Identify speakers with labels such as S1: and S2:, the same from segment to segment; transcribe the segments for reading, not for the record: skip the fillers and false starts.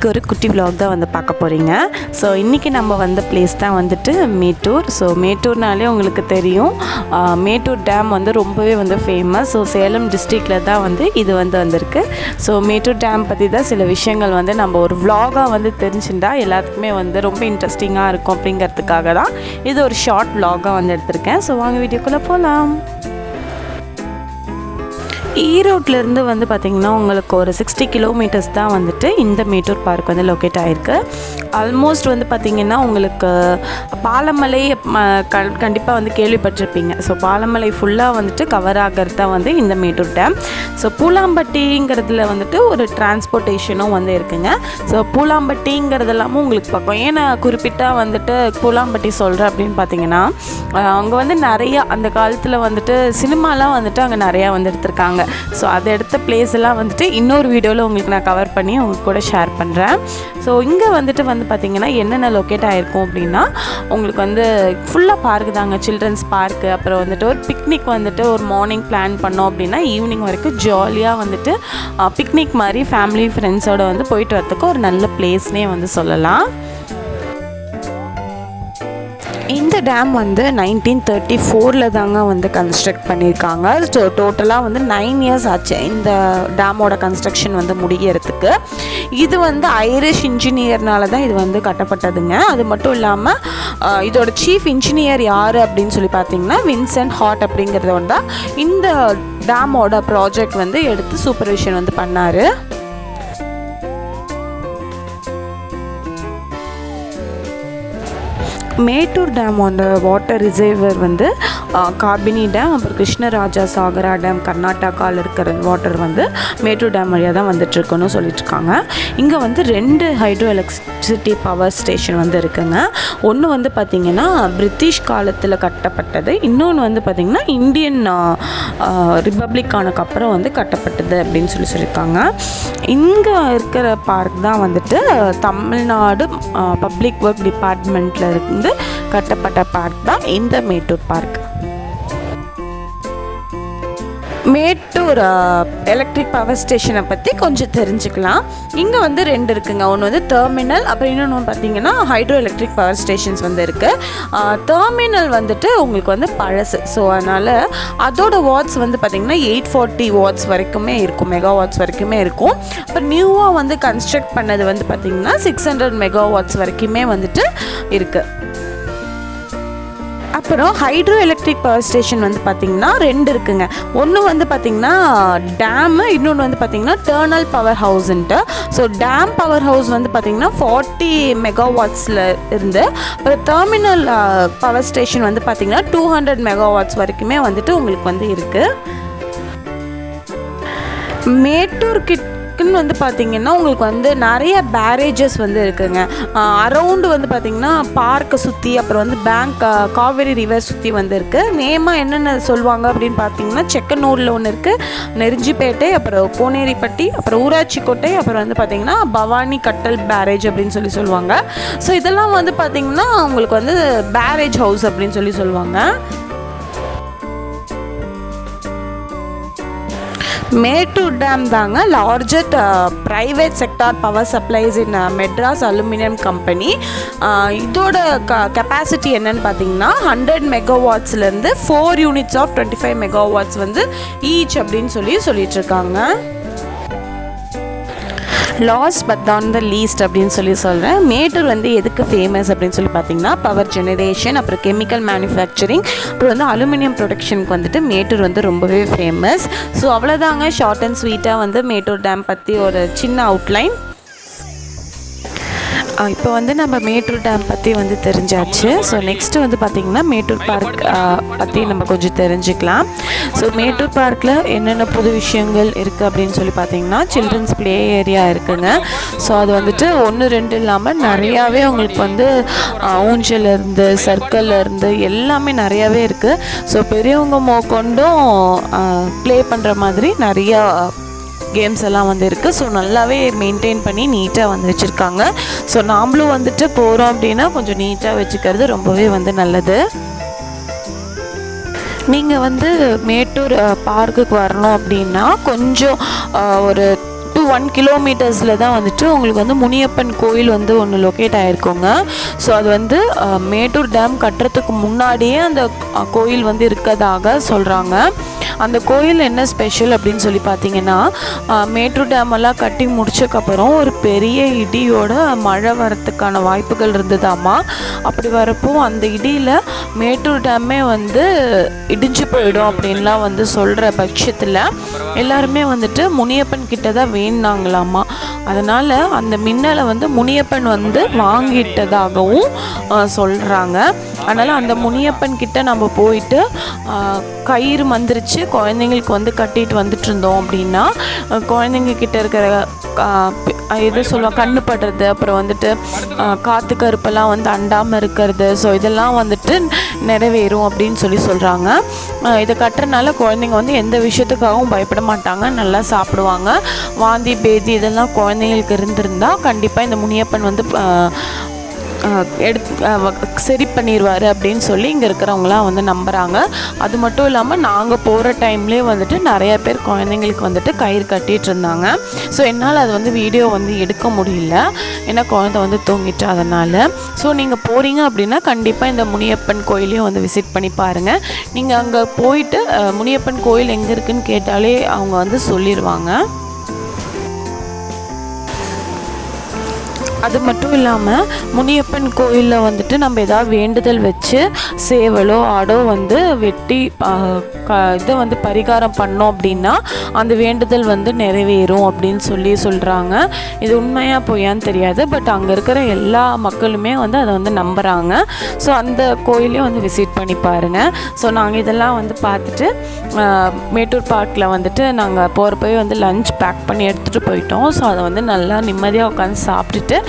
S1: இன்றைக்கி ஒரு குட்டி vlog தான் வந்து பார்க்க போகிறீங்க. ஸோ இன்றைக்கி நம்ம வந்த பிளேஸ் தான் வந்துட்டு மேட்டூர். ஸோ மேட்டூர்னாலே உங்களுக்கு தெரியும், மேட்டூர் டேம் வந்து ரொம்பவே வந்து ஃபேமஸ். ஸோ சேலம் டிஸ்ட்ரிக்டில் தான் வந்து இது வந்து வந்திருக்கு. ஸோ மேட்டூர் டேம் பற்றி தான் சில விஷயங்கள் வந்து நம்ம ஒரு vlog-ஆ வந்து தெரிஞ்சுட்டா எல்லாத்துக்குமே வந்து ரொம்ப இன்ட்ரெஸ்டிங்காக இருக்கும் அப்படிங்கிறதுக்காக தான் இது ஒரு ஷார்ட் vlog-ஆ வந்து எடுத்திருக்கேன். ஸோ வாங்க வீடியோக்குள்ளே போகலாம். ஈரோட்லேருந்து வந்து பார்த்திங்கன்னா உங்களுக்கு ஒரு 60 கிலோமீட்டர்ஸ் தான் வந்துட்டு இந்த மேட்டூர் பார்க் வந்து லொக்கேட் ஆகிருக்கு. ஆல்மோஸ்ட் வந்து பார்த்திங்கன்னா உங்களுக்கு பாலமலை கண்டிப்பாக வந்து கேள்விப்பட்டிருப்பீங்க. ஸோ பாலமலை ஃபுல்லாக வந்துட்டு கவர் ஆகிறது தான் வந்து இந்த மேட்டூர் டேம். ஸோ பூலாம்பட்டிங்கிறதுல வந்துட்டு ஒரு டிரான்ஸ்போர்ட்டேஷனும் வந்து இருக்குங்க. ஸோ பூலாம்பட்டிங்கிறது எல்லாமும் உங்களுக்கு பார்க்கும். ஏன்னா குறிப்பிட்டாக வந்துட்டு பூலாம்பட்டி சொல்கிறேன் அப்படின்னு பார்த்தீங்கன்னா, அங்கே வந்து நிறையா அந்த காலத்தில் வந்துட்டு சினிமாலாம் வந்துட்டு அங்கே நிறையா வந்து எடுத்திருக்காங்க. ஸோ அதை எடுத்த பிளேஸ் எல்லாம் வந்துட்டு இன்னொரு வீடியோவில் உங்களுக்கு நான் கவர் பண்ணி உங்களுக்கு கூட ஷேர் பண்ணுறேன். ஸோ இங்கே வந்துட்டு பார்த்திங்கன்னா என்னென்ன லொக்கேட் ஆகிருக்கும் அப்படின்னா, உங்களுக்கு வந்து ஃபுல்லாக பார்க்கு தாங்க. சில்ட்ரன்ஸ் பார்க்கு, அப்புறம் வந்துட்டு ஒரு பிக்னிக் வந்துட்டு ஒரு மார்னிங் பிளான் பண்ணோம் அப்படின்னா ஈவினிங் வரைக்கும் ஜாலியாக வந்துட்டு பிக்னிக் மாதிரி ஃபேமிலி ஃப்ரெண்ட்ஸோடு வந்து போயிட்டு வரதுக்கு ஒரு நல்ல பிளேஸ்னே வந்து சொல்லலாம். இந்த டேம் வந்து 1934 தாங்க வந்து கன்ஸ்ட்ரக்ட் பண்ணியிருக்காங்க. ஸோ டோட்டலாக வந்து 9 இயர்ஸ் ஆச்சு இந்த டேமோட கன்ஸ்ட்ரக்ஷன் வந்து முடிகிறதுக்கு. இது வந்து ஐரிஷ் இன்ஜினியர்னால தான் இது வந்து கட்டப்பட்டதுங்க. அது மட்டும் இல்லாமல் இதோட சீஃப் இன்ஜினியர் யார் அப்படின்னு சொல்லி பார்த்தீங்கன்னா வின்சென்ட் ஹார்ட் அப்படிங்கிறத தான் இந்த டேமோட ப்ராஜெக்ட் வந்து எடுத்து சூப்பர்விஷன் வந்து பண்ணார். மேட்டூர் டேமோட வாட்டர் ரிசர்வர் வந்து காபினி டேம், அப்புறம் கிருஷ்ணராஜா சாகரா டேம் கர்நாடகாவில் இருக்கிற வாட்டர் வந்து மேட்டூர் டேம் வழியாக தான் வந்துட்டுருக்குன்னு சொல்லிட்டுருக்காங்க. இங்கே வந்து 2 ஹைட்ரோ எலக்ட்ரிசிட்டி பவர் ஸ்டேஷன் வந்து இருக்குங்க. ஒன்று வந்து பார்த்திங்கன்னா பிரிட்டிஷ் காலத்தில் கட்டப்பட்டது, இன்னொன்று வந்து பார்த்திங்கன்னா இந்தியன் ரிப்பப்ளிக்கானுக்கு அப்புறம் வந்து கட்டப்பட்டது அப்படின்னு சொல்லியிருக்காங்க. இங்கே இருக்கிற பார்க் தான் வந்துட்டு தமிழ்நாடு பப்ளிக் ஒர்க் டிபார்ட்மெண்ட்டில் இருந்து கட்டப்பட்ட பார்க் தான் இந்த Mettur park. Mettur electric power ஸ்டேஷனை பற்றி கொஞ்சம் தெரிஞ்சுக்கலாம். இங்கே வந்து 2 இருக்குங்க. ஒன்று வந்து டெர்மினல், அப்புறம் இன்னொன்று பார்த்திங்கன்னா ஹைட்ரோ எலக்ட்ரிக் பவர் ஸ்டேஷன்ஸ் வந்து இருக்குது. டெர்மினல் வந்துட்டு உங்களுக்கு வந்து பழசு. ஸோ அதனால் அதோட வாட்ஸ் வந்து பார்த்திங்கன்னா 840 வாட்ஸ் வரைக்குமே இருக்கும், மெகா வாட்ஸ் வரைக்குமே இருக்கும். அப்புறம் நியூவாக வந்து கன்ஸ்ட்ரக்ட் பண்ணது வந்து பார்த்திங்கன்னா 600 மெகா வாட்ஸ் வரைக்குமே வந்துட்டு இருக்குது. அப்புறம் ஹைட்ரோ எலக்ட்ரிக் பவர் ஸ்டேஷன் வந்து பார்த்திங்கன்னா 2 இருக்குங்க. ஒன்று வந்து பார்த்திங்கன்னா டேமு, இன்னொன்று வந்து பார்த்திங்கன்னா டர்னல் பவர் ஹவுஸ்ன்ட்டு. ஸோ டேம் பவர் ஹவுஸ் வந்து பார்த்திங்கன்னா 40 மெகா வாட்ஸில் இருந்து, அப்புறம் டெர்மினல் பவர் ஸ்டேஷன் வந்து பார்த்திங்கன்னா 200 மெகா வாட்ஸ் வரைக்குமே வந்துட்டு உங்களுக்கு வந்து இருக்குது. மேட்டூர் வந்து பார்த்திங்கன்னா உங்களுக்கு வந்து நிறைய பேரேஜஸ் வந்து இருக்குங்க. அரவுண்டு வந்து பார்த்திங்கன்னா பார்க்கை சுற்றி, அப்புறம் வந்து காவேரி ரிவர் சுற்றி வந்து இருக்குது. நேமாக என்னென்ன சொல்லுவாங்க அப்படின்னு பார்த்திங்கன்னா செக்கனூரில் ஒன்று இருக்குது, நெருஞ்சிப்பேட்டை, அப்புறம் கோனேரிப்பட்டி, அப்புறம் ஊராட்சிக்கோட்டை, அப்புறம் வந்து பார்த்திங்கன்னா பவானி கட்டல் பேரேஜ் அப்படின்னு சொல்லுவாங்க. ஸோ இதெல்லாம் வந்து பார்த்திங்கன்னா உங்களுக்கு வந்து பேரேஜ் ஹவுஸ் அப்படின்னு சொல்லுவாங்க. மேட்டூர் டேம் தாங்க largest private sector power supplies in Madras aluminium company. இதோட கெப்பாசிட்டி என்னன்னு பார்த்தீங்கன்னா 100 மெகாவாட்ஸ்லேருந்து 4 யூனிட்ஸ் ஆஃப் 25 மெகாவாட்ஸ் வந்து ஈச் அப்படின்னு சொல்லிட்டு இருக்காங்க. Last but not the least அப்படின்னு சொல்கிறேன். மேட்டூர் வந்து எதுக்கு ஃபேமஸ் அப்படின்னு சொல்லி பார்த்தீங்கன்னா பவர் ஜெனரேஷன், அப்புறம் கெமிக்கல் மேனுஃபேக்சரிங், அப்புறம் வந்து அலுமினியம் ப்ரொடக்ஷனுக்கு வந்துட்டு மேட்டூர் வந்து ரொம்பவே ஃபேமஸ். ஸோ அவ்வளோதாங்க, ஷார்ட் அண்ட் ஸ்வீட்டாக வந்து மேட்டூர் டேம் பற்றி ஒரு சின்ன அவுட்லைன். இப்போ வந்து நம்ம மேட்டூர் டேம் பற்றி வந்து தெரிஞ்சாச்சு. ஸோ நெக்ஸ்ட்டு வந்து பார்த்திங்கன்னா மேட்டூர் பார்க் பற்றி நம்ம கொஞ்சம் தெரிஞ்சுக்கலாம். ஸோ மேட்டூர் பார்க்கில் என்னென்ன புது விஷயங்கள் இருக்குது அப்படின்னு சொல்லி பார்த்திங்கன்னா சில்ட்ரன்ஸ் ப்ளே ஏரியா இருக்குங்க. ஸோ அது வந்துட்டு 1-2 இல்லாமல் நிறையாவே உங்களுக்கு வந்து ஊஞ்சலேருந்து சர்க்கிள்லேருந்து எல்லாமே நிறையாவே இருக்குது. ஸோ பெரியவங்க கொண்டும் ப்ளே பண்ணுற மாதிரி நிறையா கேம்ஸ் எல்லாம் வந்து இருக்குது. ஸோ நல்லாவே மெயின்டைன் பண்ணி நீட்டாக வந்து வச்சுருக்காங்க. ஸோ நாமளும் வந்துட்டு போகிறோம் அப்படின்னா கொஞ்சம் நீட்டாக வச்சுக்கிறது ரொம்பவே வந்து நல்லது. நீங்கள் வந்து மேட்டூர் பார்க்குக்கு வரணும் அப்படின்னா கொஞ்சம் ஒரு 2 டு 1 கிலோமீட்டர்ஸில் தான் வந்துட்டு உங்களுக்கு வந்து முனியப்பன் கோயில் வந்து ஒன்று லொக்கேட் ஆகிருக்குங்க. ஸோ அது வந்து மேட்டூர் டேம் கட்டுறதுக்கு முன்னாடியே அந்த கோயில் வந்து இருக்கதாக சொல்கிறாங்க. அந்த கோயில் என்ன ஸ்பெஷல் அப்படின்னு சொல்லி பார்த்தீங்கன்னா, மேட்டூர் டேமெல்லாம் கட்டி முடிச்சக்கப்புறம் ஒரு பெரிய இடியோட மழை வரத்துக்கான வாய்ப்புகள் இருந்ததாம்மா. அப்படி வரப்போ அந்த இடியில் மேட்டூர் டேமே வந்து இடிஞ்சு போயிடும் அப்படின்லாம் வந்து சொல்கிற பட்சத்தில் எல்லாருமே வந்துட்டு முனியப்பன் கிட்ட தான் வேணுனாங்களாம்மா. அதனால் அந்த மின்னலை வந்து முனியப்பன் வந்து வாங்கிட்டதாகவும் சொல்கிறாங்க. அதனால் அந்த முனியப்பன் கிட்ட நம்ம போயிட்டு கயிறு மந்திரிச்சு குழந்தைங்களுக்கு வந்து கட்டிட்டு வந்துட்டு இருந்தோம் அப்படின்னா குழந்தைங்க கிட்ட இருக்கிற எது சொல்லுவாங்க கண்ணு படுறது, அப்புறம் வந்துட்டு காற்று கருப்பெல்லாம் வந்து அண்டாமல் இருக்கிறது, ஸோ இதெல்லாம் வந்துட்டு நிறைவேறும் அப்படின்னு சொல்கிறாங்க. இதை கட்டுறதுனால குழந்தைங்க வந்து எந்த விஷயத்துக்காகவும் பயப்பட மாட்டாங்க, நல்லா சாப்பிடுவாங்க. வாந்தி பேதி இதெல்லாம் குழந்தைங்களுக்கு இருந்திருந்தால் கண்டிப்பாக இந்த முனியப்பன் வந்து சரி பண்ணிடுவார் அப்படின்னு சொல்லி இங்கே இருக்கிறவங்களாம் வந்து நம்புகிறாங்க. அது மட்டும் இல்லாமல் நாங்கள் போகிற டைம்லேயே வந்துட்டு நிறைய பேர் குழந்தைங்களுக்கு வந்துட்டு கயிறு கட்டிகிட்டு இருந்தாங்க. ஸோ என்னால் அது வந்து வீடியோ வந்து எடுக்க முடியல, ஏன்னா குழந்தை வந்து தூங்கிட்டு அதனால். ஸோ நீங்கள் போகிறீங்க அப்படின்னா கண்டிப்பாக இந்த முனியப்பன் கோயிலையும் வந்து விசிட் பண்ணி பாருங்கள். நீங்கள் அங்கே போயிட்டு முனியப்பன் கோயில் எங்கே இருக்குதுன்னு கேட்டாலே அவங்க வந்து சொல்லிடுவாங்க. அது மட்டும் இல்லாமல் முனியப்பன் கோயிலில் வந்துட்டு நம்ம ஏதாவது வேண்டுதல் வச்சு சேவலோ ஆடோ வந்து வெட்டி இதை வந்து பரிகாரம் பண்ணோம் அப்படின்னா அந்த வேண்டுதல் வந்து நிறைவேறும் அப்படின்னு சொல்கிறாங்க. இது உண்மையாக பொய்யான்னு தெரியாது, பட் அங்கே இருக்கிற எல்லா மக்களுமே வந்து அதை வந்து நம்புகிறாங்க. ஸோ அந்த கோயிலையும் வந்து விசிட் பண்ணி பாருங்கள். ஸோ நாங்கள் இதெல்லாம் வந்து பார்த்துட்டு மேட்டூர் பார்க்கில் வந்துட்டு நாங்கள் போகிறப்பவே வந்து லஞ்ச் பேக் பண்ணி எடுத்துகிட்டு போயிட்டோம். ஸோ அதை வந்து நல்லா நிம்மதியாக உட்காந்து சாப்பிட்டுட்டு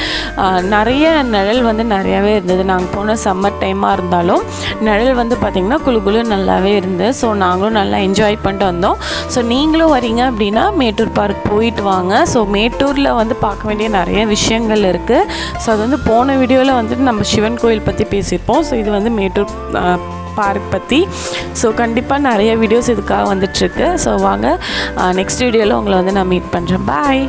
S1: நிறைய நிழல் வந்து நிறையாவே இருந்தது. நாங்கள் போன சம்மர் டைமாக இருந்தாலும் நிழல் வந்து பார்த்திங்கன்னா குளு நல்லாவே இருந்தது. ஸோ நாங்களும் நல்லா என்ஜாய் பண்ணிட்டு வந்தோம். ஸோ நீங்களும் வரீங்க அப்படின்னா மேட்டூர் பார்க் போயிட்டு வாங்க. ஸோ மேட்டூரில் வந்து பார்க்க வேண்டிய நிறைய விஷயங்கள் இருக்குது. ஸோ அது வந்து போன வீடியோவில் வந்துட்டு நம்ம சிவன் கோயில் பற்றி பேசியிருப்போம். ஸோ இது வந்து மேட்டூர் பார்க் பற்றி. ஸோ கண்டிப்பாக நிறைய வீடியோஸ் இதுக்காக வந்துட்டுருக்கு. ஸோ வாங்க நெக்ஸ்ட் வீடியோவில் உங்களை வந்து நான் மீட் பண்ணுறேன். பாய்.